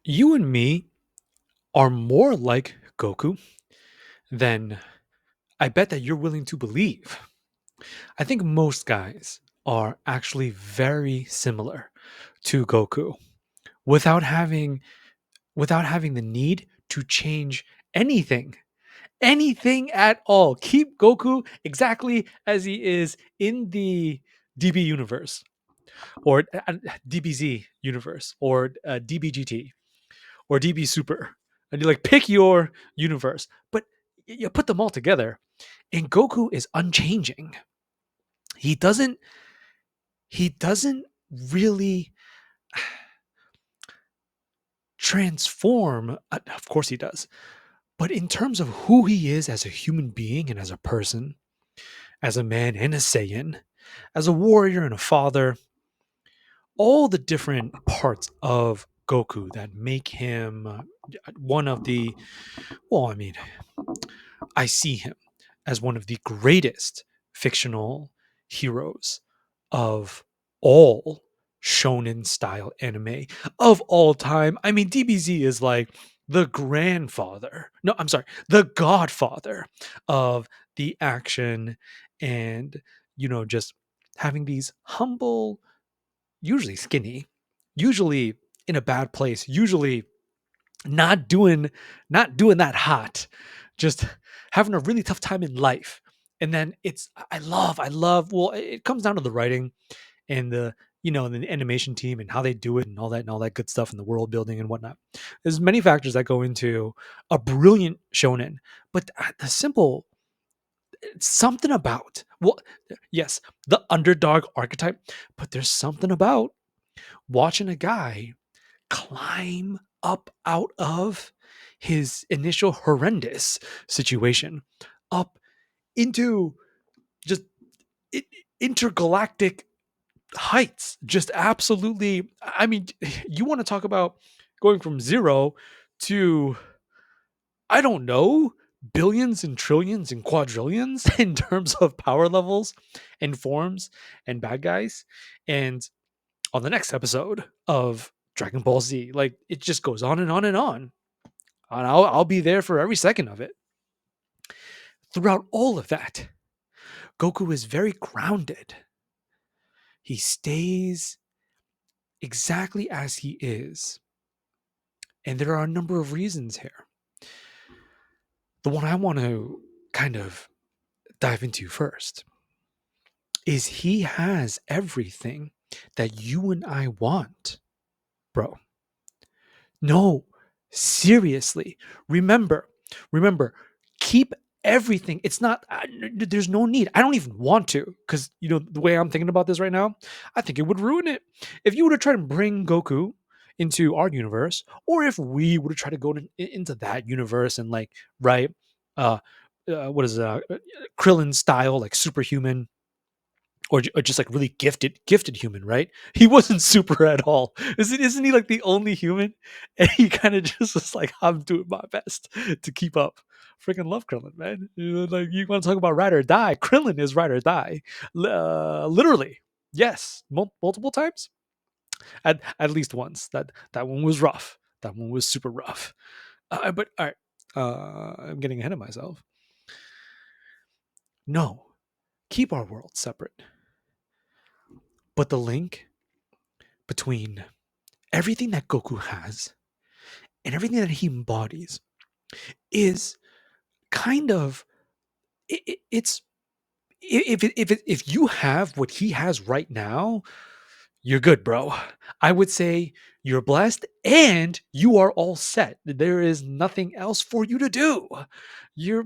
You and me are more like Goku than I bet that you're willing to believe. I think most guys are actually very similar to Goku without having the need to change anything. Anything at all. Keep Goku exactly as he is in the DB universe or DBZ universe or DBGT or DB Super. And you like pick your universe, but you put them all together. And Goku is unchanging. He doesn't he doesn't really transform. Of course he does. But in terms of who he is as a human being and as a person, as a man and a Saiyan, as a warrior and a father, all the different parts of Goku that make him one of the, well, I mean, I see him as one of the greatest fictional heroes of all shonen style anime of all time. I mean, DBZ is like the grandfather. No, I'm sorry, the godfather of the action and, just having these humble, usually skinny, usually in a bad place, usually not doing that hot, just having a really tough time in life. And then I love, well, it comes down to the writing and the animation team and how they do it and all that good stuff and the world building and whatnot. There's many factors that go into a brilliant shonen, but the simple something about, well, yes, the underdog archetype, but there's something about watching a guy climb up out of his initial horrendous situation up into just i- intergalactic heights. Just absolutely. I mean, you want to talk about going from zero to, I don't know, billions and trillions and quadrillions in terms of power levels and forms and bad guys. And on the next episode of Dragon Ball Z, like it just goes on and on and on. And I'll be there for every second of it. Throughout all of that, Goku is very grounded. He stays exactly as he is. And there are a number of reasons here. The one I want to kind of dive into first is he has everything that you and I want, bro. No, seriously. Remember, remember, keep everything. It's not, there's no need. I don't even want to, because, the way I'm thinking about this right now, I think it would ruin it. If you were to try to bring Goku into our universe, or if we were to try to go into that universe and, like, right, uh, what is it, Krillin style, like superhuman, or just like really gifted human, right? He wasn't super at all. Isn't he like the only human? And he kind of just was like, I'm doing my best to keep up. Freaking love Krillin, man. Like, you want to talk about ride or die? Krillin is ride or die, literally. Yes, multiple times. At least once. That one was rough. That one was super rough. But all right, I'm getting ahead of myself. No, keep our world separate. But the link between everything that Goku has and everything that he embodies is kind of, it's, if you have what he has right now, you're good, bro. I would say you're blessed and you are all set. There is nothing else for you to do. You're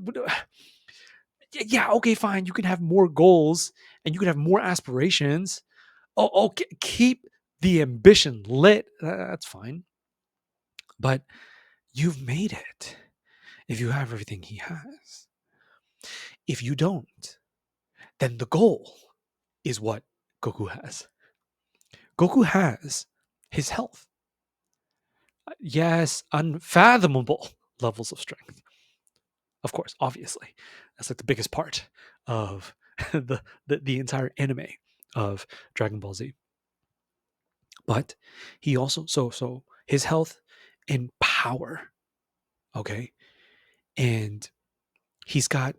Yeah, okay, fine. You can have more goals and you can have more aspirations. Oh, okay, keep the ambition lit. That's fine. But you've made it if you have everything he has. If you don't, then the goal is what Goku has. Goku has his health. Yes, unfathomable levels of strength. Of course, obviously. That's like the biggest part of the entire anime of Dragon Ball Z. But he also, so his health and power. Okay. And he's got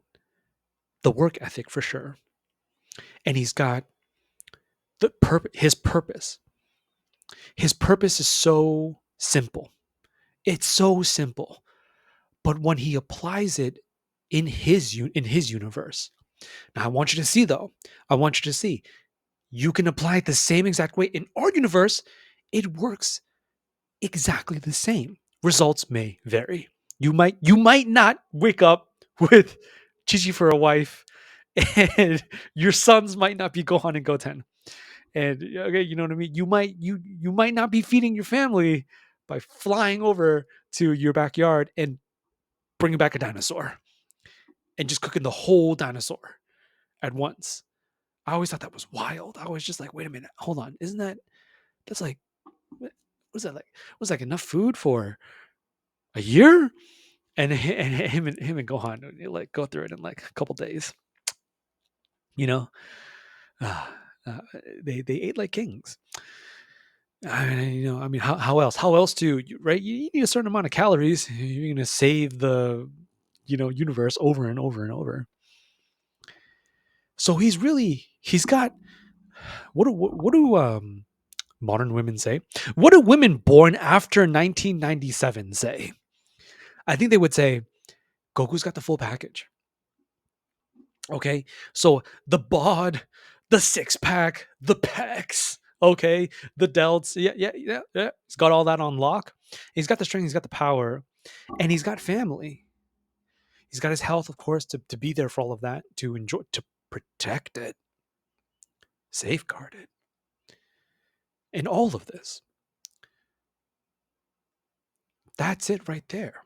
the work ethic for sure. And he's got his purpose. His purpose is so simple. It's so simple. But when he applies it in his universe, now I want you to see though. I want you to see you can apply it the same exact way in our universe. It works exactly the same. Results may vary. You might not wake up with Chichi for a wife, and your sons might not be Gohan and Goten. And okay, you know what I mean. You might not be feeding your family by flying over to your backyard and bringing back a dinosaur and just cooking the whole dinosaur at once. I always thought that was wild. I was just like, wait a minute, hold on, isn't that's like what was that like? Was like enough food for a year? And him and Gohan like go through it in like a couple days. You know, uh, uh, they ate like kings. I mean, how else? How else right? You need a certain amount of calories. You're gonna save the, universe over and over and over. So he's got what do modern women say? What do women born after 1997 say? I think they would say Goku's got the full package. Okay, so the bod, the six pack, the pecs. Okay, the delts. Yeah, yeah, yeah, yeah. He's got all that on lock. He's got the strength. He's got the power, and he's got family. He's got his health, of course, to be there for all of that, to enjoy, to protect it, safeguard it, and all of this. That's it right there.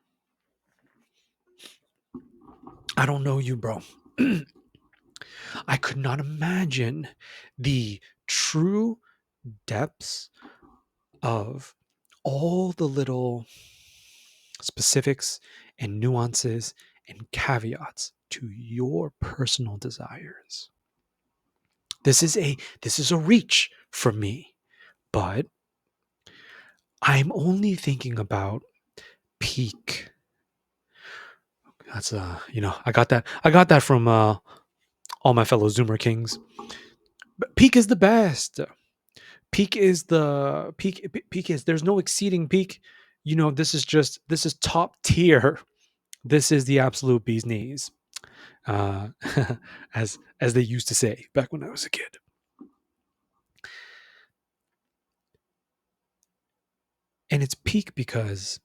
I don't know you, bro. I could not imagine the true depths of all the little specifics and nuances and caveats to your personal desires. This is a reach for me, but I'm only thinking about peak. That's I got that from all my fellow Zoomer Kings. But peak is the best. Peak is the peak. Peak is there's no exceeding peak. This is top tier. This is the absolute bee's knees, uh, as they used to say back when I was a kid. And it's peak because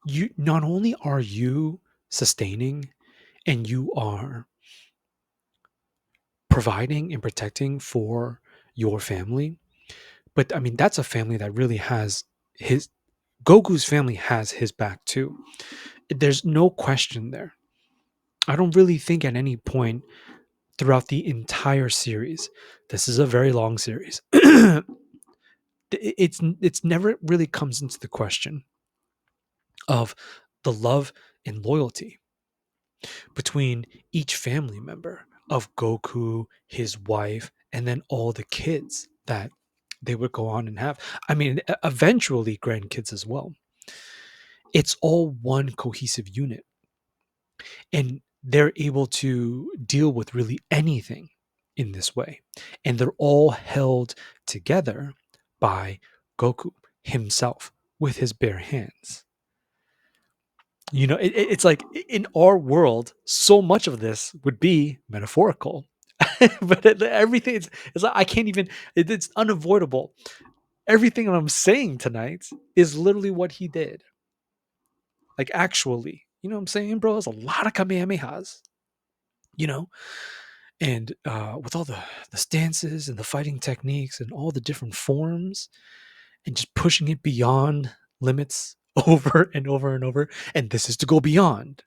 you not only are you sustaining and you are providing and protecting for your family, but I mean that's a family that really has his Goku's family has his back too. There's no question there. I don't really think at any point throughout the entire series, this is a very long series. It's never really comes into the question of the love and loyalty between each family member of Goku, his wife, and then all the kids that they would go on and have. I mean, eventually grandkids as well. It's all one cohesive unit, and they're able to deal with really anything in this way. And they're all held together by Goku himself with his bare hands. It's like in our world, so much of this would be metaphorical, but everything is like I can't even. It's unavoidable. Everything that I'm saying tonight is literally what he did. Like actually, you know what I'm saying, bro? There's a lot of kamehamehas, you know, and with all the stances and the fighting techniques and all the different forms, and just pushing it beyond limits over and over and over. And this is to go beyond.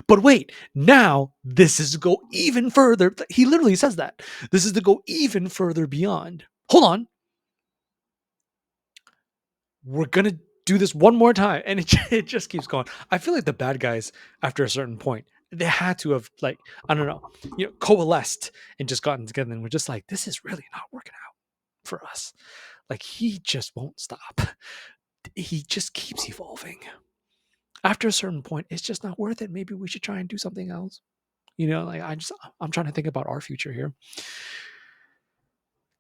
But wait, now this is to go even further. He literally says that. This is to go even further beyond. Hold on. We're going to do this one more time. And it just keeps going. I feel like the bad guys, after a certain point, they had to have, like, I don't know, coalesced and just gotten together. And we're just like, this is really not working out for us. Like, he just won't stop. he just keeps evolving. After a certain point, it's just not worth it. Maybe we should try and do something else. Like I'm trying to think about our future here.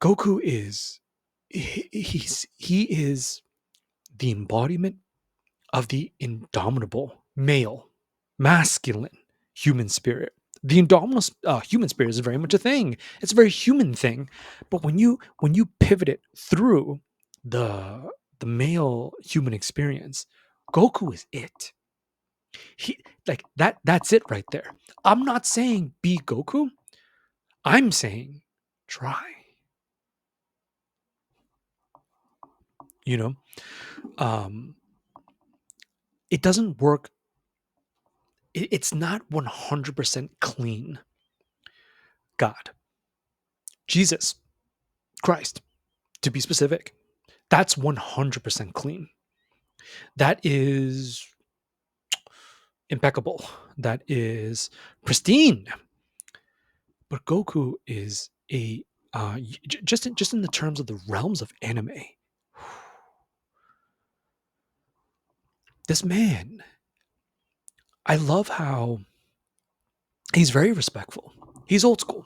Goku is he is the embodiment of the indomitable male, masculine human spirit. The indomitable human spirit is very much a thing. It's a very human thing. But when you pivot it through the the male human experience, Goku is it. He like that's it right there. I'm not saying be Goku. I'm saying try. You know, um, it doesn't work. It's not 100% clean. God, Jesus Christ, to be specific, that's 100% clean. That is impeccable. That is pristine. But Goku is just in the terms of the realms of anime. This man, I love how he's very respectful. He's old school.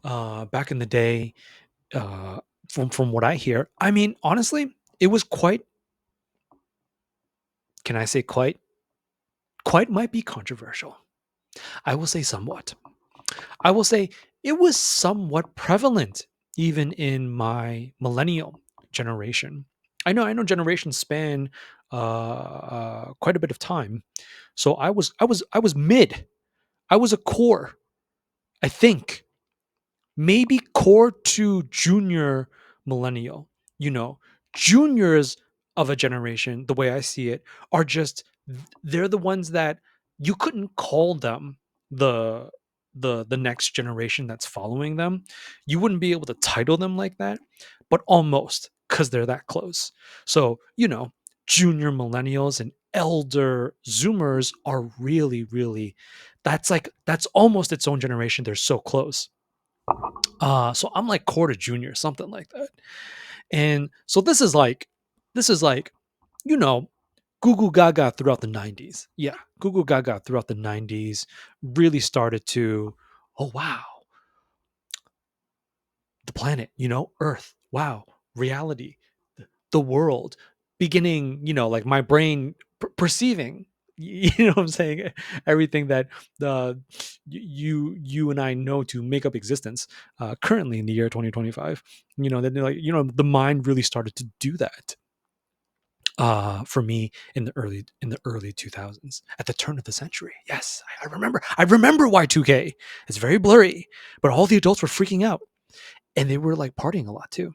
Back in the day, uh, from what I hear, I mean, honestly, it was quite. Can I say quite? Quite might be controversial. I will say somewhat. I will say it was somewhat prevalent even in my millennial generation. I know generations span quite a bit of time. So I was mid. I was a core. I think maybe core to junior millennial. You know, juniors of a generation, the way I see it, are just they're the ones that you couldn't call them the the next generation that's following them. You wouldn't be able to title them like that, but almost because they're that close. So, junior millennials and elder zoomers are really, really that's almost its own generation. They're so close. So I'm like quarter junior, something like that. And so this is like, you know, Google Gaga throughout the 90s. Yeah, Google Gaga throughout the 90s really started to, oh wow, the planet, Earth, wow, reality, the world, beginning, like my brain perceiving, you know what I'm saying? Everything that the you and I know to make up existence currently in the year 2025. Then like, the mind really started to do that for me in the early 2000s at the turn of the century. Yes, I remember Y2K. It's very blurry, but all the adults were freaking out and they were like partying a lot too.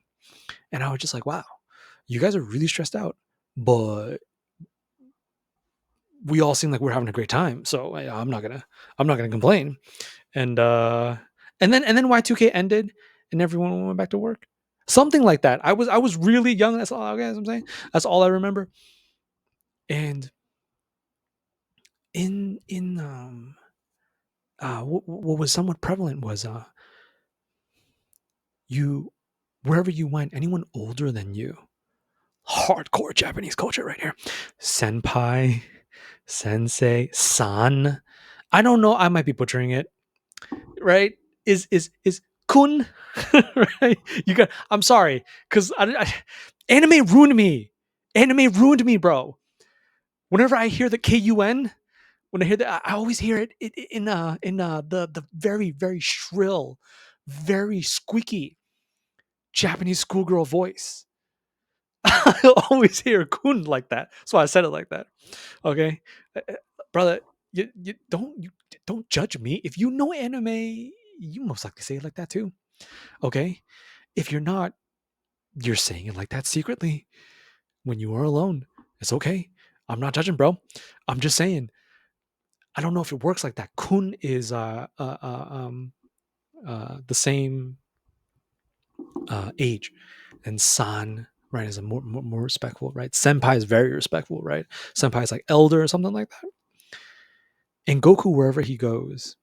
And I was just like, wow, you guys are really stressed out, but we all seem like we're having a great time. So I'm not gonna complain. And and then Y2K ended and everyone went back to work. Something like that. I was really young. That's all, guys. I'm saying that's all I remember. And what was somewhat prevalent was you wherever you went, anyone older than you, hardcore Japanese culture right here, senpai, sensei, san. I don't know. I might be butchering it. Right? Is kun right? You got. I'm sorry, because anime ruined me. Anime ruined me, bro. Whenever I hear the kun, when I hear that, I always hear it in the very very shrill, very squeaky Japanese schoolgirl voice. I always hear kun like that, so I said it like that. Okay, brother, you don't judge me. If you know anime, you most likely say it like that too. Okay, if you're not, you're saying it like that secretly when you are alone. It's okay. I'm not judging, bro. I'm just saying. I don't know if it works like that. Kun is the same age, and san, right, is a more respectful, right? Senpai is very respectful, right? Senpai is like elder or something like that. And Goku, wherever he goes,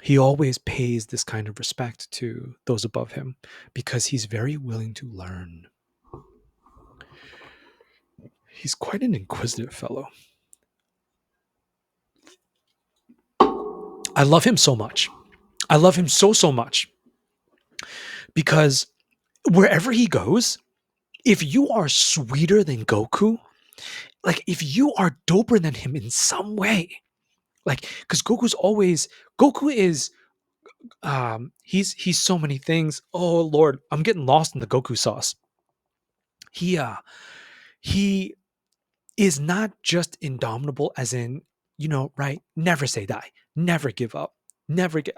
he always pays this kind of respect to those above him because he's very willing to learn. He's quite an inquisitive fellow. I love him so much. I love him so much because wherever he goes, if you are sweeter than Goku, like if you are doper than him in some way, like because Goku is he's so many things. Oh Lord, I'm getting lost in the Goku sauce. He uh he is not just indomitable as in, right? Never say die, never give up, never get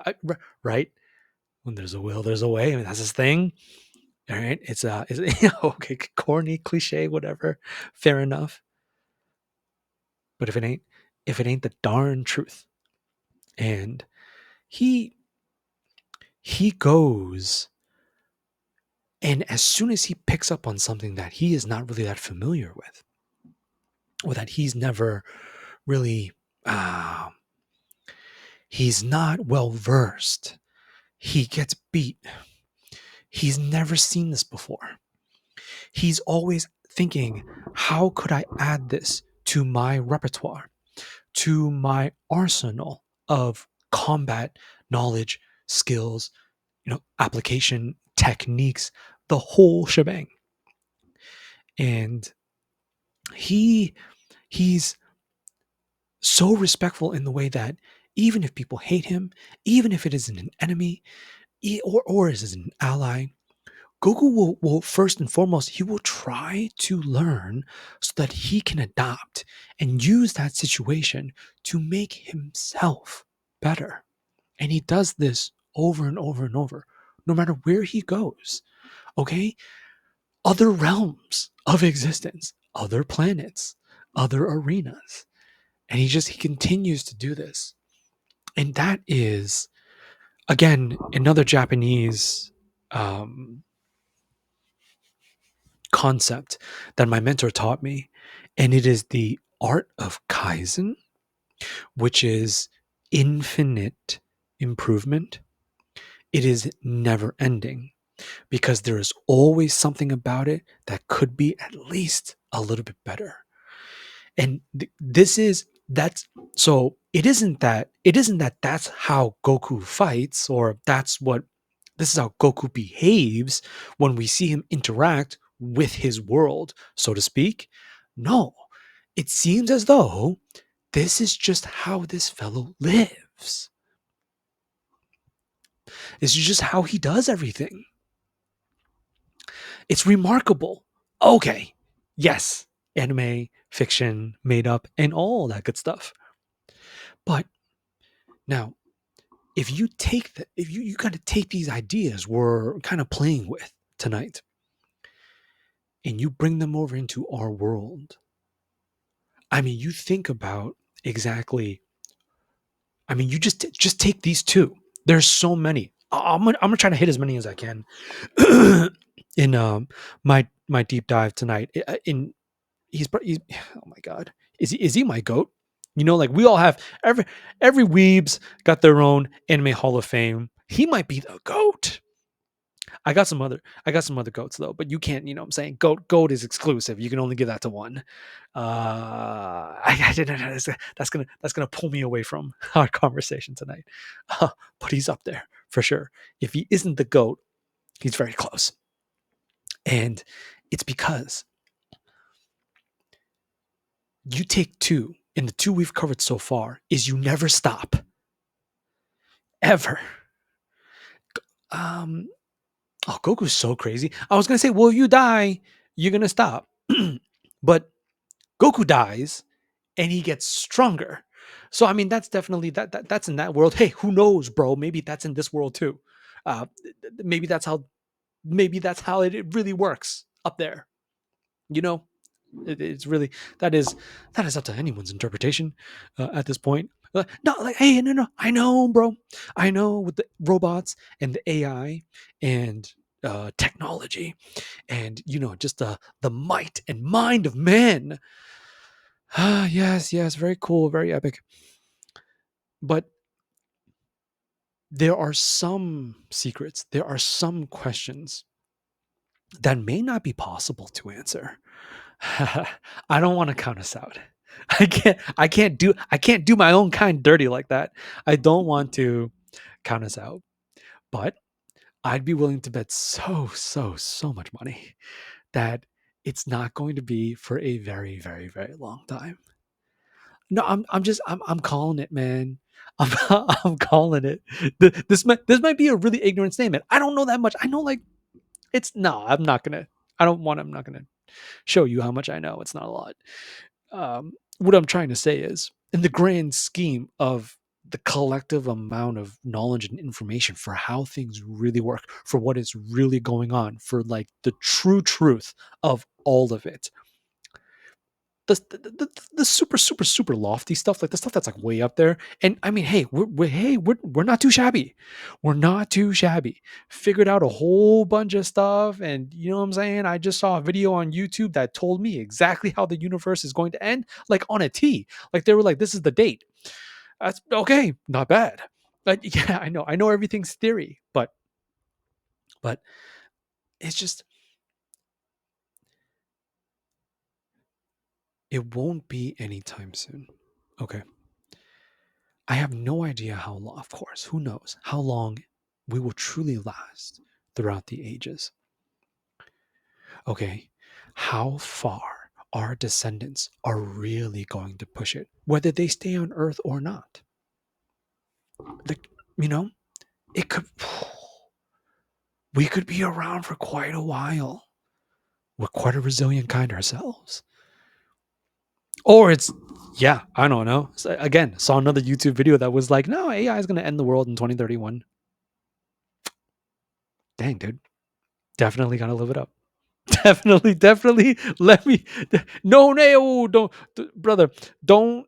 right. When there's a will, there's a way. I mean, that's his thing. All right. It's okay, corny, cliche, whatever. Fair enough. But if it ain't the darn truth. And he he goes, and as soon as he picks up on something that he is not really that familiar with, or that he's never really uh, he's not well versed, he gets beat. He's never seen this before. He's always thinking, how could I add this to my repertoire, to my arsenal of combat knowledge, skills, application techniques, the whole shebang. And he he's so respectful in the way that even if people hate him, even if it isn't an enemy, or is an ally, Goku will first and foremost, he will try to learn so that he can adopt and use that situation to make himself better. And he does this over and over and over, no matter where he goes. Okay? Other realms of existence, other planets, other arenas. And he continues to do this. And that is, again, another Japanese um, concept that my mentor taught me. And it is the art of Kaizen, which is infinite improvement. It is never ending because there is always something about it that could be at least a little bit better. And this is that's so it isn't that that's how Goku fights, or that's what this is how Goku behaves when we see him interact with his world, so to speak. No, it seems as though this is just how this fellow lives. This is just how he does everything. It's remarkable. Okay, yes, anime, fiction, made up, and all that good stuff. But now, if you got to take these ideas we're kind of playing with tonight, and you bring them over into our world, I mean, you think about exactly. I mean, you just take these two. There's so many. I'm gonna try to hit as many as I can in my deep dive tonight. He's oh my god, is he my goat? Like we all have every weeb's got their own anime hall of fame. He might be the goat. I got some other goats though, but you can't. What I'm saying, goat is exclusive. You can only give that to one. I didn't know that's gonna pull me away from our conversation tonight. But he's up there for sure. If he isn't the goat, he's very close. And it's because you take two, and the two we've covered so far is you never stop ever. Um, oh, Goku's so crazy. I was gonna say, well, if you die, you're gonna stop, but Goku dies and he gets stronger. So I mean, that's definitely that's in that world. Hey, who knows, bro? Maybe that's in this world too. Uh, maybe that's how it really works up there. You know, it's really that is that is up to anyone's interpretation at this point. No, like, hey, no, I know, bro. I know with the robots and the AI and technology and just the might and mind of man. Ah, yes, yes, very cool, very epic. But there are some secrets, there are some questions that may not be possible to answer. I don't want to count us out. I can't do my own kind dirty like that. I don't want to count us out. But I'd be willing to bet so much money that it's not going to be for a very long time. No, I'm calling it, man. I'm calling it. This might be a really ignorant statement. I don't know that much. I know like it's no. I'm not gonna. I don't want. I'm not gonna show you how much I know. It's not a lot. What I'm trying to say is, in the grand scheme of the collective amount of knowledge and information for how things really work, for what is really going on, for like the true truth of all of it, the super lofty stuff, like the stuff that's like way up there. And I mean, hey, we're not too shabby. We're not too shabby. Figured out a whole bunch of stuff, and you know what I'm saying. I just saw a video on YouTube that told me exactly how the universe is going to end, like on a T. Like they were like, this is the date. That's okay, not bad. Like yeah, I know everything's theory, but it's just it won't be anytime soon. Okay. I have no idea how long, of course, who knows how long we will truly last throughout the ages. Okay. How far our descendants are really going to push it, whether they stay on Earth or not. Like, you know, it could, we could be around for quite a while. We're quite a resilient kind ourselves. Or it's, yeah, I don't know. So again, saw another YouTube video that was like, no, AI is going to end the world in 2031. Dang, dude. Definitely got to live it up. Definitely let me no don't brother, don't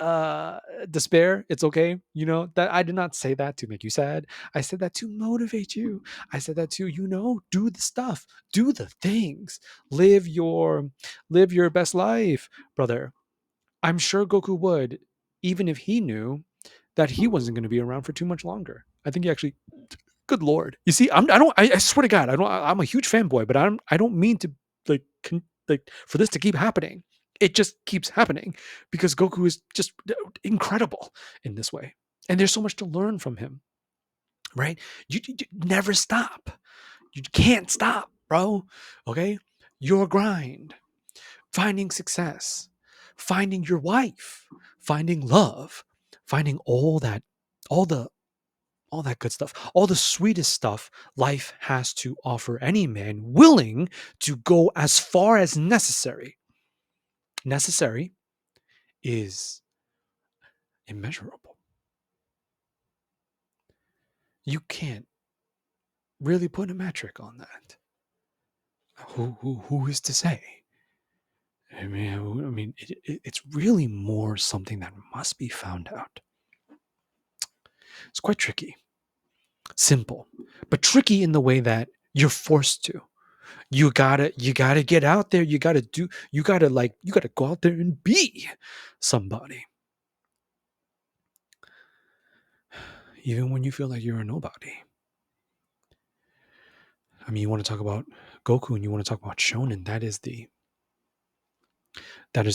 uh despair. It's okay. You know that I did not say that to make you sad. I said that to motivate you. I said that to, do the stuff, do the things, live your live your best life, brother. I'm sure Goku would, even if he knew that he wasn't going to be around for too much longer. I think he actually, good lord. You see, I swear to God, I'm a huge fanboy, but I don't mean to like like for this to keep happening. It just keeps happening because Goku is just incredible in this way. And there's so much to learn from him, right? You never stop. You can't stop, bro. Okay? Your grind, finding success, finding your wife, finding love, finding all the all that good stuff, all the sweetest stuff life has to offer any man willing to go as far as necessary. Necessary is immeasurable. You can't really put a metric on that. Who is to say? It's really more something that must be found out. It's quite tricky, simple, but tricky in the way that you're forced to. You gotta get out there. You gotta go out there and be somebody, even when you feel like you're a nobody. I mean, you want to talk about Goku and you want to talk about Shonen. That is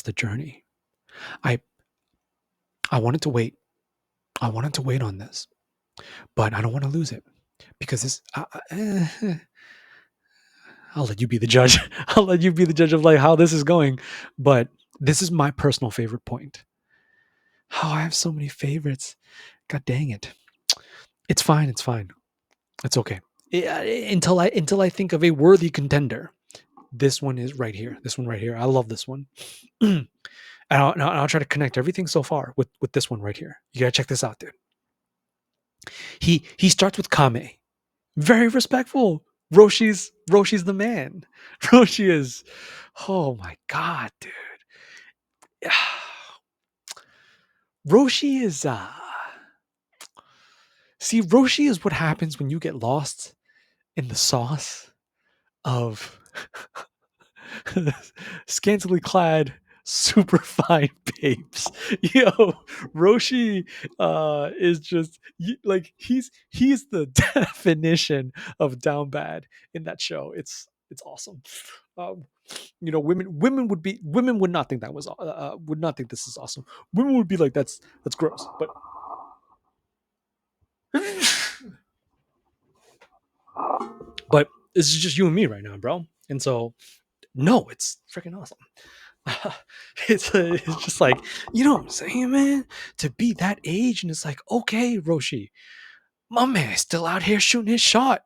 the journey. I I wanted to wait. I wanted to wait on this, but I don't want to lose it because I'll let you be the judge. I'll let you be the judge of like how this is going. But this is my personal favorite point. Oh, I have so many favorites. God dang it. It's fine. It's fine. It's okay. Until I think of a worthy contender. This one is right here. This one right here. I love this one. and I'll try to connect everything so far with this one right here. You gotta check this out, dude. He starts with Kame. Very respectful. Roshi's the man. Roshi is, oh my god, dude. Roshi is see, Roshi is what happens when you get lost in the sauce of scantily clad, super fine babes. Yo, Roshi is just like he's the definition of down bad in that show. It's awesome. Um, women would not think that was would not think this is awesome. Women would be like, that's gross. But but this is just you and me right now, bro. And so no, it's freaking awesome. It's just like, you know what I'm saying, man? To be that age, and it's like, okay, Roshi, my man is still out here shooting his shot.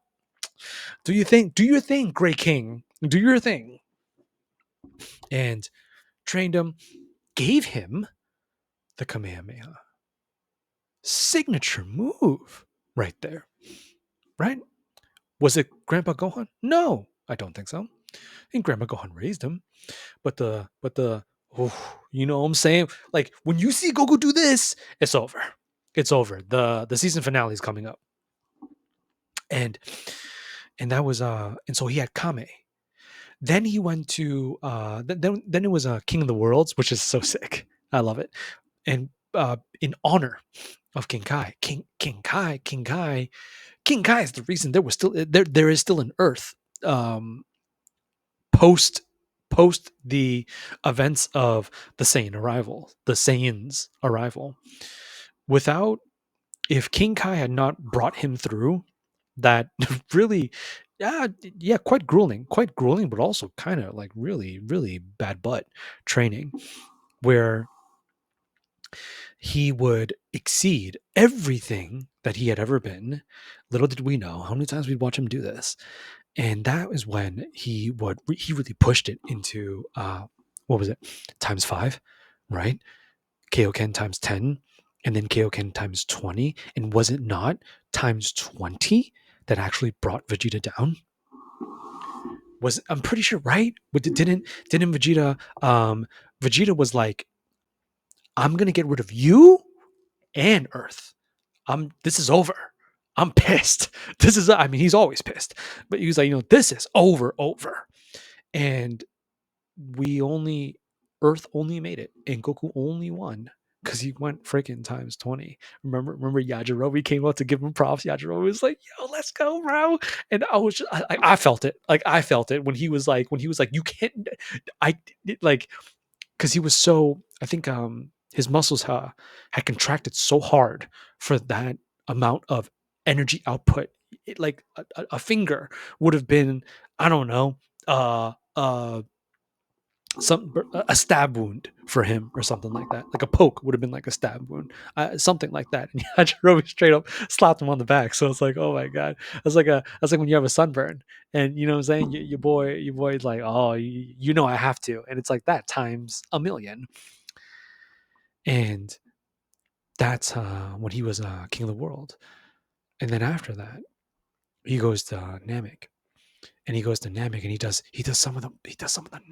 Do your thing, Gray King. Do your thing. And trained him, gave him the Kamehameha. Signature move right there. Right? Was it Grandpa Gohan? No, I don't think so. And Grandpa Gohan raised him. Oh, you know what I'm saying? Like when you see Goku do this, it's over. It's over. The season finale is coming up. And that was and so he had Kame. Then he went to then it was King of the Worlds, which is so sick. I love it. And in honor of King Kai, King Kai is the reason there was still there is still an Earth um, post the events of the Saiyans arrival. Without if King Kai had not brought him through that really yeah quite grueling but also kind of like really really bad butt training where he would exceed everything that he had ever been. Little did we know how many times we'd watch him do this. And that is when he really pushed it into what was it, times 5, right? Kaioken times 10, and then Kaioken times 20. And was it not times 20 that actually brought Vegeta down? Was I'm pretty sure, right? But didn't Vegeta Vegeta was like, I'm gonna get rid of you and Earth. This is over. I'm pissed. This is I mean, he's always pissed. But he was like, this is over. And we only Earth only made it, and Goku only won because he went freaking times 20. Remember Yajirobe came out to give him props. Yajirobe was like, "Yo, let's go, bro!" And I was just, I felt it. Like I felt it when he was like, "You can't." I like because he was so. I think his muscles had contracted so hard for that amount of energy output. Like a finger would have been, I don't know, some a stab wound for him or something like that. Like a poke would have been like a stab wound, something like that. And Yajirobe straight up slapped him on the back. So it's like, oh my god, that's like when you have a sunburn, and you know what I'm saying. Your boy's like, oh, I have to, and it's like that times a million. And that's when he was king of the world. And then after that, he goes to Namek, and he does some of the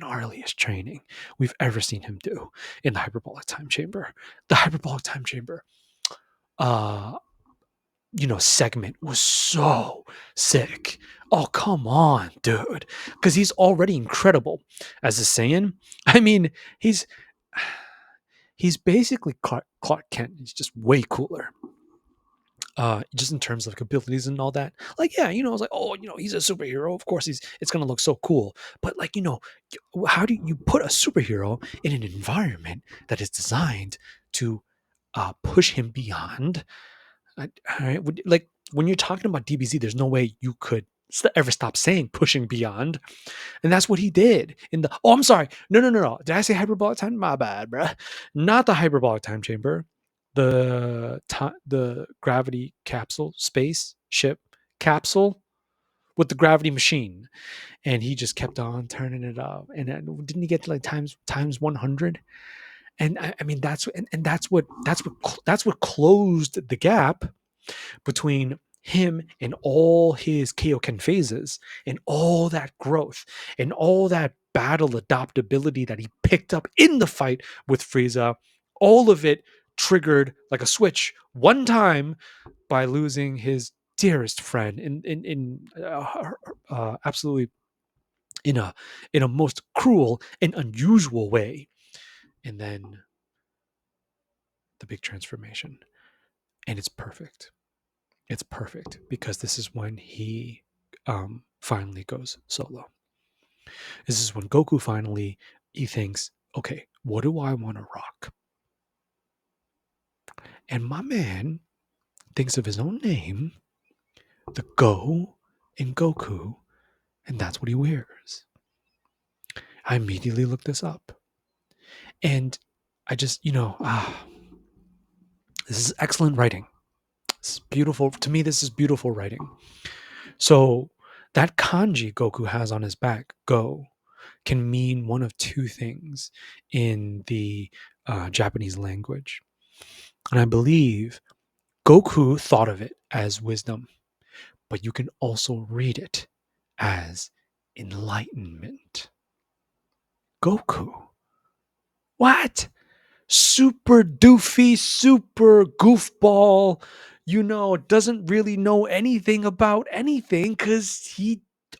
gnarliest training we've ever seen him do in the hyperbolic time chamber. The hyperbolic time chamber uh segment was so sick. Oh, come on, dude. Because he's already incredible as a Saiyan. I mean, he's basically Clark Kent. He's just way cooler. Just in terms of like abilities and all that. Like, yeah, I was like, oh, he's a superhero. Of course, it's gonna look so cool. But like, how do you put a superhero in an environment that is designed to push him beyond? All right, like when you're talking about DBZ, there's no way you could ever stop saying pushing beyond, and that's what he did in the. Oh, I'm sorry. No. Did I say hyperbolic time? My bad, bruh. Not the hyperbolic time chamber. The gravity capsule space ship capsule with the gravity machine, and he just kept on turning it up. And then, didn't he get to like times 100? And I mean and that's what closed the gap between him and all his Kaioken phases and all that growth and all that battle adaptability that he picked up in the fight with Frieza. All of it triggered like a switch one time by losing his dearest friend in absolutely in a most cruel and unusual way. And then the big transformation, and it's perfect. It's perfect because this is when he finally goes solo. This is when Goku finally he thinks, okay, what do I want to rock? And my man thinks of his own name, the Go in Goku, and that's what he wears. I immediately looked this up. And I just, this is excellent writing. It's beautiful. To me, this is beautiful writing. So that kanji Goku has on his back, Go, can mean one of two things in the Japanese language. And I believe Goku thought of it as wisdom, but you can also read it as enlightenment. Goku. What? Super doofy, super goofball, doesn't really know anything about anything because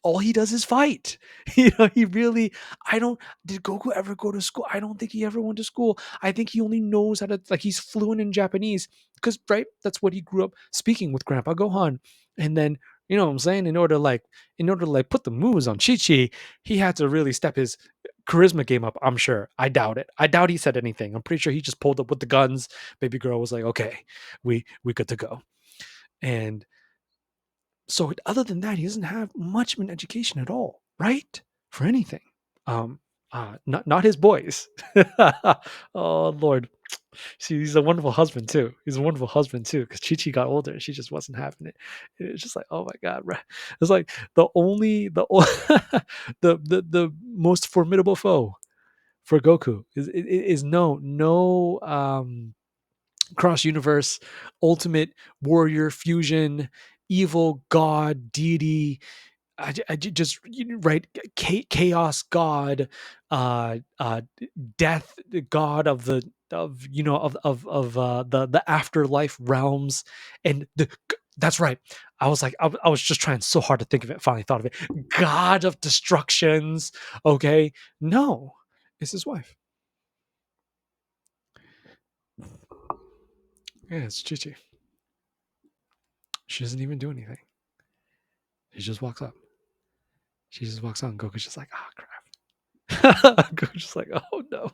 all he does is fight. He really, I don't, did Goku ever go to school? I don't think he ever went to school. I think he only knows how to, like, he's fluent in Japanese because, right, that's what he grew up speaking with Grandpa Gohan. And then, you know what I'm saying? In order to put the moves on Chi Chi, he had to really step his charisma game up. I'm sure. I doubt it. I doubt he said anything. I'm pretty sure he just pulled up with the guns. Baby girl was like, okay, we good to go. And so other than that, he doesn't have much of an education at all, right? For anything. Um, not his boys. Oh Lord. See, he's a wonderful husband too. He's a wonderful husband too, because Chi Chi got older and she just wasn't having it. It's just like, oh my God, bro. It's like the most formidable foe for Goku is no cross universe ultimate warrior fusion evil god deity. Just right, chaos god, death god of the of the afterlife realms, and that's right. I was like, I was just trying so hard to think of it. Finally thought of it. God of destructions. Okay, no, it's his wife. Yeah, it's Chi Chi. She doesn't even do anything. She just walks up. She just walks on. Goku's just like, ah, crap. Goku's just like, oh no.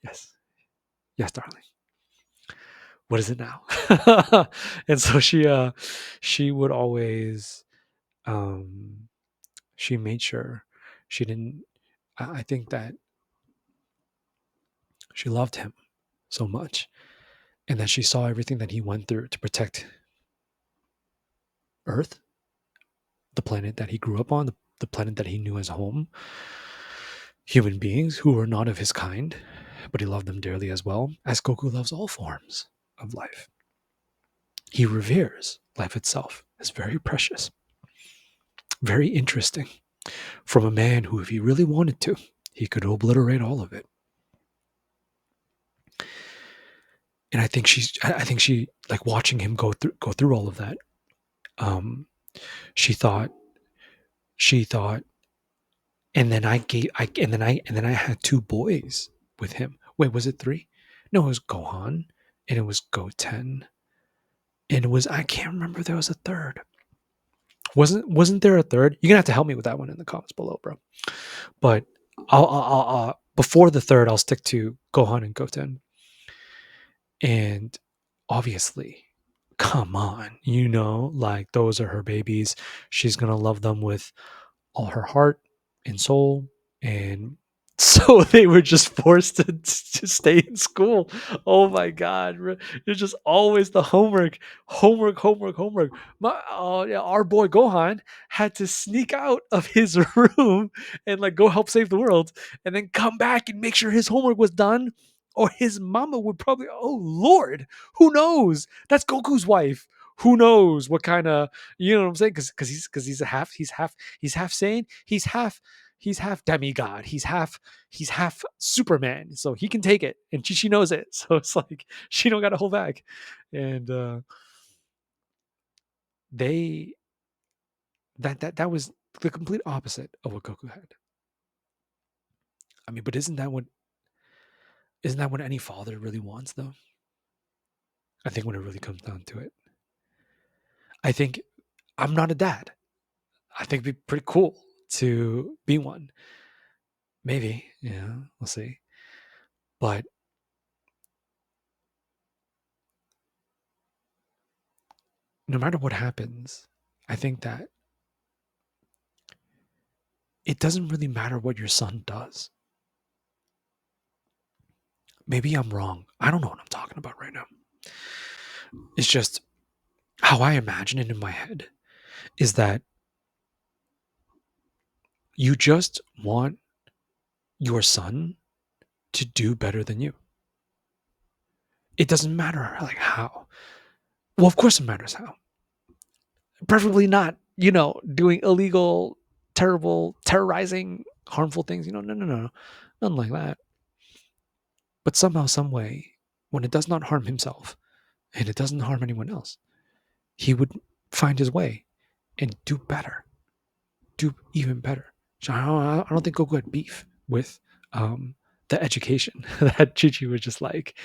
Yes, yes, darling. What is it now? And so she would always, um, she made sure she didn't. I think that she loved him so much, and that she saw everything that he went through to protect Earth, the planet that he grew up on, the planet that he knew as home, human beings who were not of his kind, but he loved them dearly as well, as Goku loves all forms of life. He reveres life itself as very precious, very interesting, from a man who, if he really wanted to, he could obliterate all of it. And I think she, like, watching him go through all of that. Um, she thought, she thought, and then I had two boys with him. Wait, was it three? No, it was Gohan, and it was Goten, and it was, I can't remember if there was a third. Wasn't there a third? You're gonna have to help me with that one in the comments below, bro. But before the third, I'll stick to Gohan and Goten. And obviously, come on, like, those are her babies. She's gonna love them with all her heart and soul. And so they were just forced to stay in school. Oh my God. It's just always the homework. Oh yeah, our boy Gohan had to sneak out of his room and, like, go help save the world and then come back and make sure his homework was done. Or his mama would probably, oh Lord, who knows? That's Goku's wife. Who knows what kind of, you know what I'm saying? Because he's half sane. He's half demigod. He's half Superman. So he can take it, and Chi knows it. So it's like she don't got to hold back, and they that was the complete opposite of what Goku had. I mean, but isn't that what any father really wants, though? I think when it really comes down to it, I think I'm not a dad. I think it'd be pretty cool to be one. Maybe, yeah, we'll see. But no matter what happens, I think that it doesn't really matter what your son does. Maybe I'm wrong. I don't know what I'm talking about right now. It's just how I imagine it in my head is that you just want your son to do better than you. It doesn't matter like how. Well, of course it matters how. Preferably not, doing illegal, terrible, terrorizing, harmful things. No, no, no. Nothing like that. But somehow, some way, when it does not harm himself and it doesn't harm anyone else, he would find his way and do better, do even better. So I don't think Goku had beef with the education that Chi was just like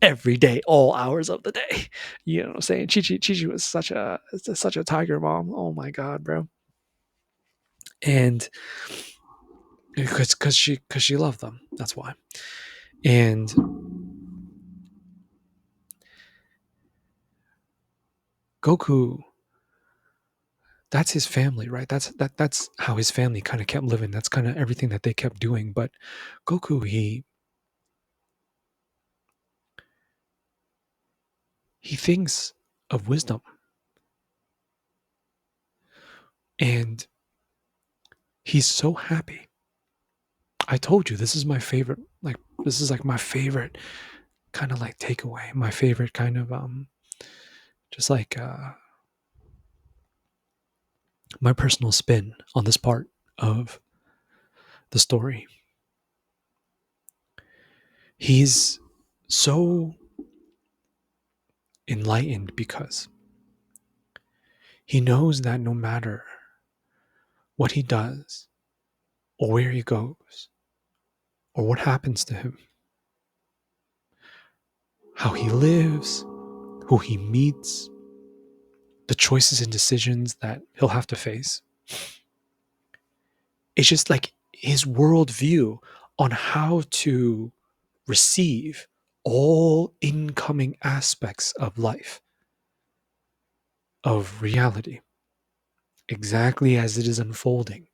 every day, all hours of the day. You know what I'm saying? Chi was such a tiger mom. Oh my god, bro. And because she loved them, that's why. And Goku, that's his family, right? That's how his family kind of kept living. That's kind of everything that they kept doing. But Goku, he thinks of wisdom, and he's so happy. I told you this is my favorite. Like this is like my favorite kind of like takeaway. My favorite kind of just like my personal spin on this part of the story. He's so enlightened because he knows that no matter what he does or where he goes or what happens to him, how he lives, who he meets, the choices and decisions that he'll have to face, it's just like his worldview on how to receive all incoming aspects of life, of reality, exactly as it is unfolding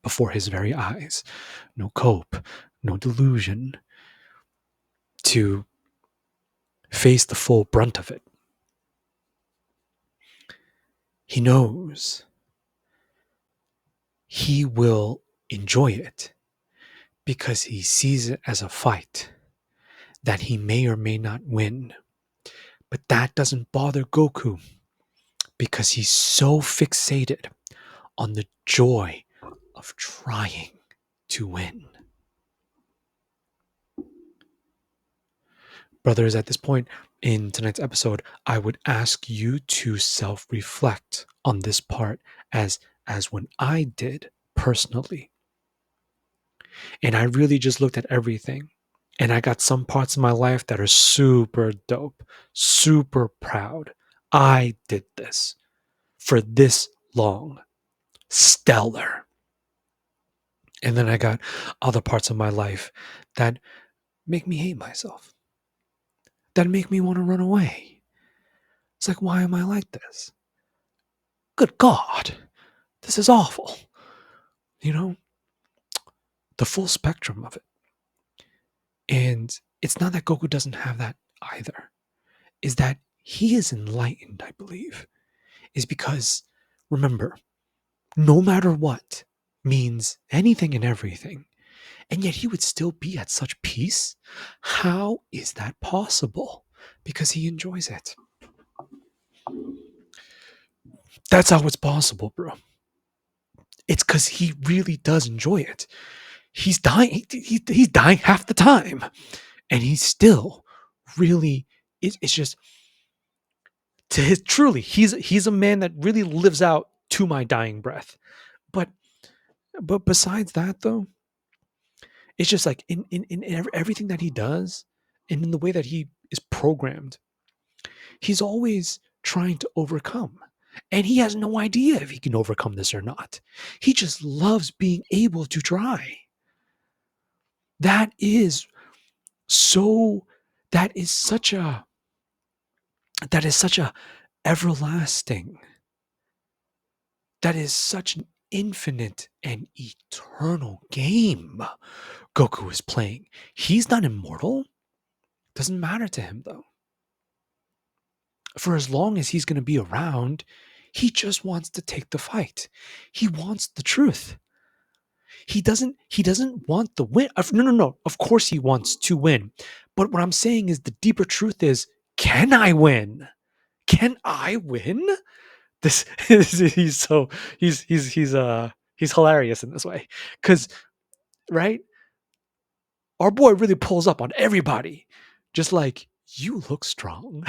before his very eyes. No cope, no delusion, to face the full brunt of it. He knows he will enjoy it because he sees it as a fight that he may or may not win. But that doesn't bother Goku because he's so fixated on the joy of trying to win. Brothers, at this point in tonight's episode, I would ask you to self-reflect on this part as when I did personally. And I really just looked at everything. And I got some parts of my life that are super dope, super proud. I did this for this long. Stellar. And then I got other parts of my life that make me hate myself, that make me want to run away. It's like, why am I like this? Good God, this is awful. You know, the full spectrum of it. And it's not that Goku doesn't have that either, is that he is enlightened, I believe, is because, remember, no matter what means anything and everything, and yet he would still be at such peace. How is that possible? Because he enjoys it. That's how it's possible, bro. It's because he really does enjoy it. He's dying. He's dying half the time, and he's still really. It's just to his truly. He's a man that really lives out to my dying breath. But besides that, though, it's just like in everything that he does, and in the way that he is programmed, he's always trying to overcome. And he has no idea if he can overcome this or not. He just loves being able to try. That is so, that is such a, that is such a everlasting, that is such an infinite and eternal game Goku is playing. He's not immortal. Doesn't matter to him though. For as long as he's going to be around, he just wants to take the fight. He wants the truth. He doesn't want the win. No. Of course he wants to win. But what I'm saying is the deeper truth is, can I win? Can I win? This he's so he's hilarious in this way. Cuz right? Our boy really pulls up on everybody. Just like, you look strong.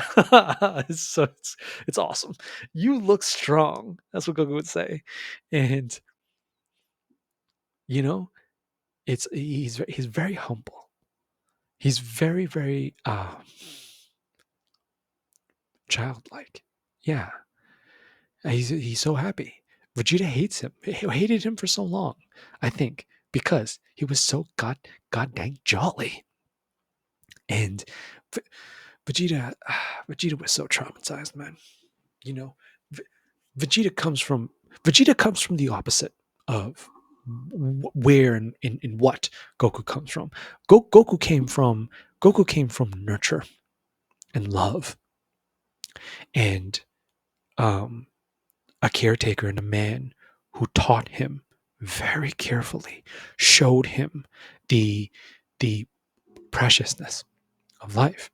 It's awesome. You look strong. That's what Goku would say. And you know, he's very humble. He's very, very childlike. Yeah. He's so happy. Vegeta hates him. He hated him for so long, I think, because he was so god dang jolly. And V- Vegeta Vegeta was so traumatized, man. You know, V- Vegeta comes from the opposite of where and in what Goku comes from. Goku came from nurture and love and um, a caretaker and a man who taught him very carefully, showed him the the preciousness of life,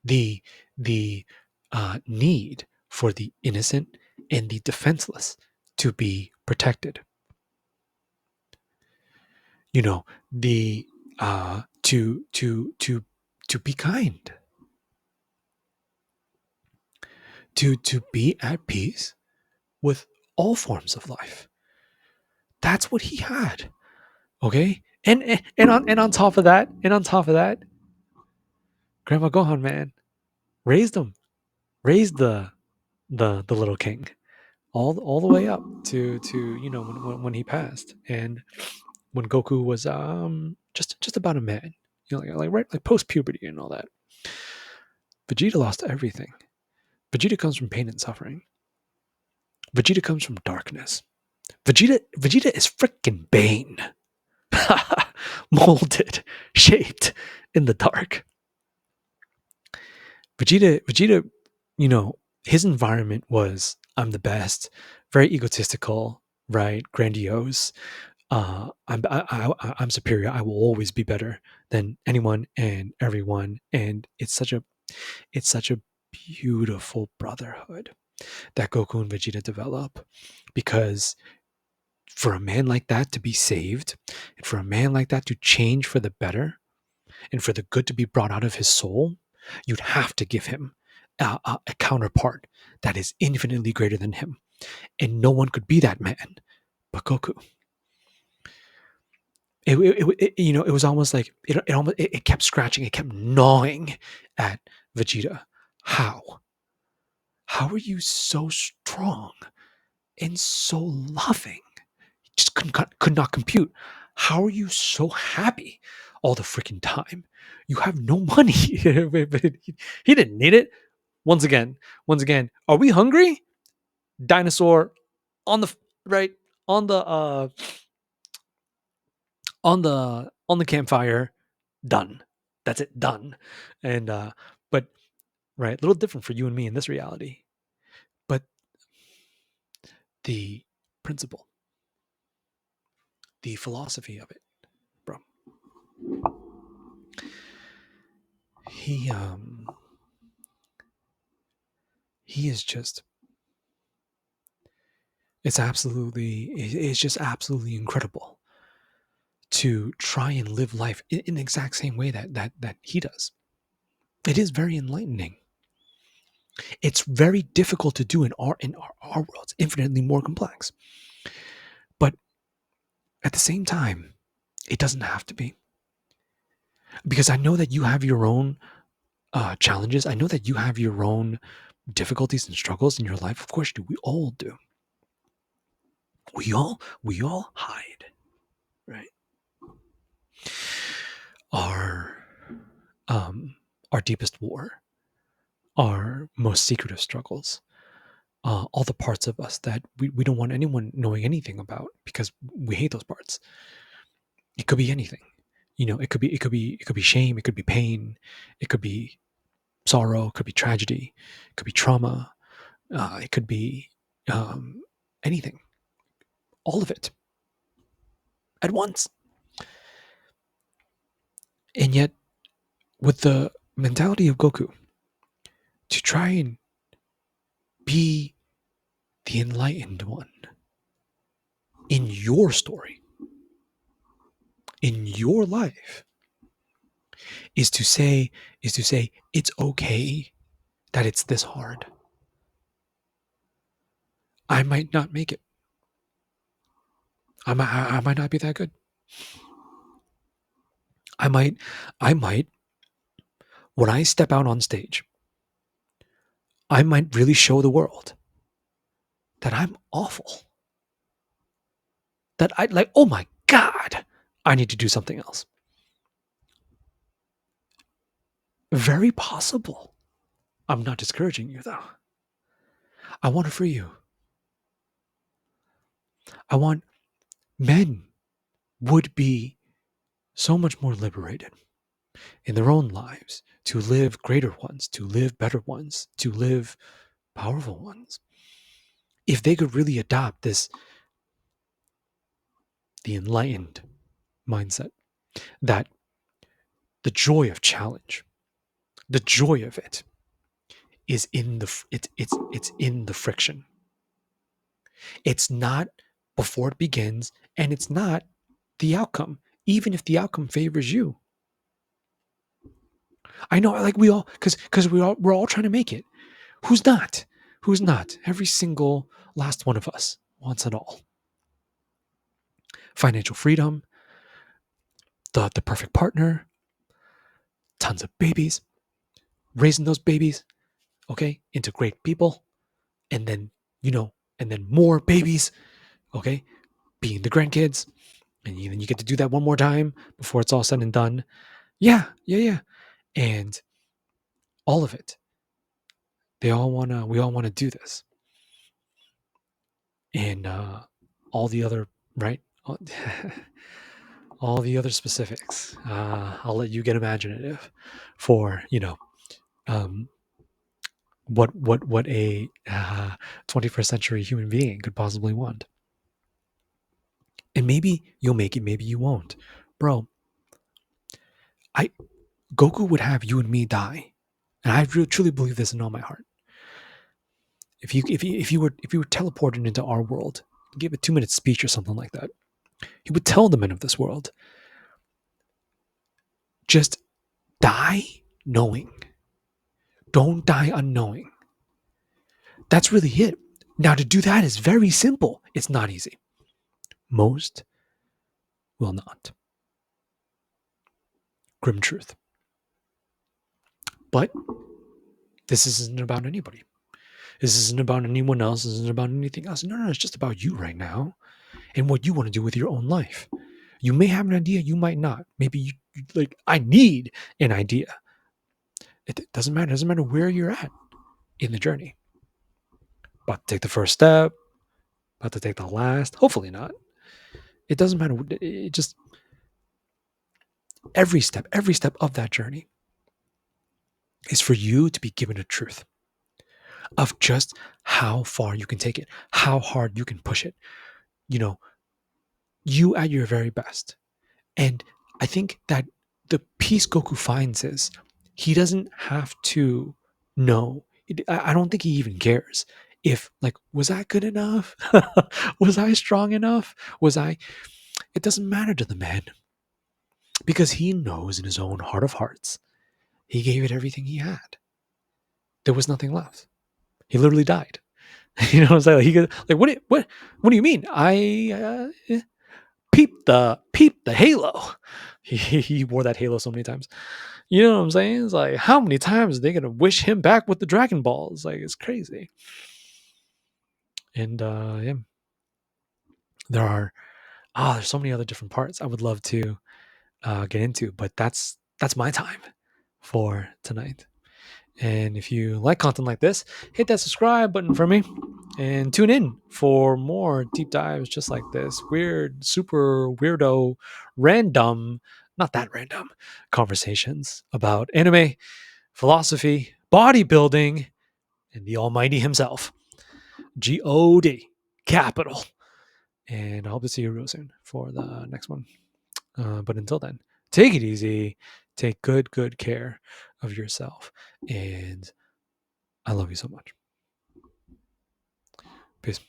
the the need for the innocent and the defenseless to be protected. You know, the to be kind, to be at peace with all forms of life. That's what he had. Okay, and on top of that, Grandma Gohan, man, raised him, raised the little king all the way up to when he passed, and when Goku was just about a man, like post puberty and all that. Vegeta lost everything. Vegeta comes from pain and suffering. Vegeta comes from darkness. Vegeta is freaking Bane. Molded, shaped in the dark. Vegeta, his environment was, I'm the best, very egotistical, right? Grandiose. I'm superior. I will always be better than anyone and everyone. And it's such a beautiful brotherhood that Goku and Vegeta develop, because for a man like that to be saved, and for a man like that to change for the better, and for the good to be brought out of his soul, you'd have to give him a counterpart that is infinitely greater than him. And no one could be that man but Goku. It was almost like it kept scratching, it kept gnawing at Vegeta. How are you so strong and so loving? Just could not compute. How are you so happy all the freaking time? You have no money. But he didn't need it. Once again, are we hungry? Dinosaur on the right on the campfire. Done. That's it. Done. And but right, a little different for you and me in this reality. But the principle, the philosophy of it, bro. He um he is just it's just absolutely incredible to try and live life in the exact same way that he does. It is very enlightening. It's very difficult to do in our world. It's infinitely more complex. But at the same time, it doesn't have to be. Because I know that you have your own challenges. I know that you have your own difficulties and struggles in your life? Of course you do. We all do. We all hide, right? Our um our deepest war, our most secretive struggles, all the parts of us that we don't want anyone knowing anything about because we hate those parts. It could be anything. It could be shame, it could be pain, it could be sorrow, it could be tragedy, it could be trauma, it could be um, anything, all of it at once. And yet, with the mentality of Goku, to try and be the enlightened one in your story, in your life, is to say it's okay that it's this hard. I might not make it. I might not be that good. I might, when I step out on stage, I might really show the world that I'm awful. That I like, oh my God, I need to do something else. Very possible. I'm not discouraging you though. I want it for you. I want men would be so much more liberated in their own lives to live greater ones, to live better ones, to live powerful ones. If they could really adopt the enlightened mindset, that the joy of challenge, the joy of it is in it's in the friction. It's not before it begins, and it's not the outcome, even if the outcome favors you. I know, like we all, because we're all trying to make it. Who's not? Who's not? Every single last one of us wants it all. Financial freedom, the perfect partner, tons of babies, raising those babies, okay, into great people, and then and then more babies, okay, being the grandkids, and then you get to do that one more time before it's all said and done. Yeah, yeah, yeah, and all of it. We all wanna do this, and all the other right. All the other specifics. I'll let you get imaginative for um, what a 21st century human being could possibly want. And maybe you'll make it, maybe you won't, bro. I Goku would have you and me die, and I really, truly believe this in all my heart. If you were teleported into our world, give a 2-minute speech or something like that, he would tell the men of this world, just die knowing. Don't die unknowing. That's really it. Now, to do that is very simple. It's not easy. Most will not. Grim truth. But this isn't about anybody. This isn't about anyone else. This isn't about anything else. No, it's just about you right now and what you want to do with your own life. You may have an idea, you might not. Maybe I need an idea. It doesn't matter. It doesn't matter where you're at in the journey. About to take the first step, about to take the last. Hopefully not. It doesn't matter. It just every step of that journey is for you to be given a truth of just how far you can take it, how hard you can push it. You know, you at your very best. And I think that the peace Goku finds is he doesn't have to know. I don't think he even cares if, like, was I good enough? Was I strong enough? It doesn't matter to the man because he knows in his own heart of hearts, he gave it everything he had. There was nothing left. He literally died. You know what I'm saying? Like, he could, like, what do you mean? I peep the halo. He wore that halo so many times. You know what I'm saying? It's like, how many times are they gonna wish him back with the Dragon Balls? Like, it's crazy. And yeah, there are there's so many other different parts I would love to get into, but that's my time for tonight. And if you like content like this, hit that subscribe button for me and tune in for more deep dives just like this. Weird, super weirdo, random, not that random conversations about anime, philosophy, bodybuilding, and the Almighty himself. God, capital. And I hope to see you real soon for the next one. But until then, take it easy. Take good care of yourself. And I love you so much. Peace.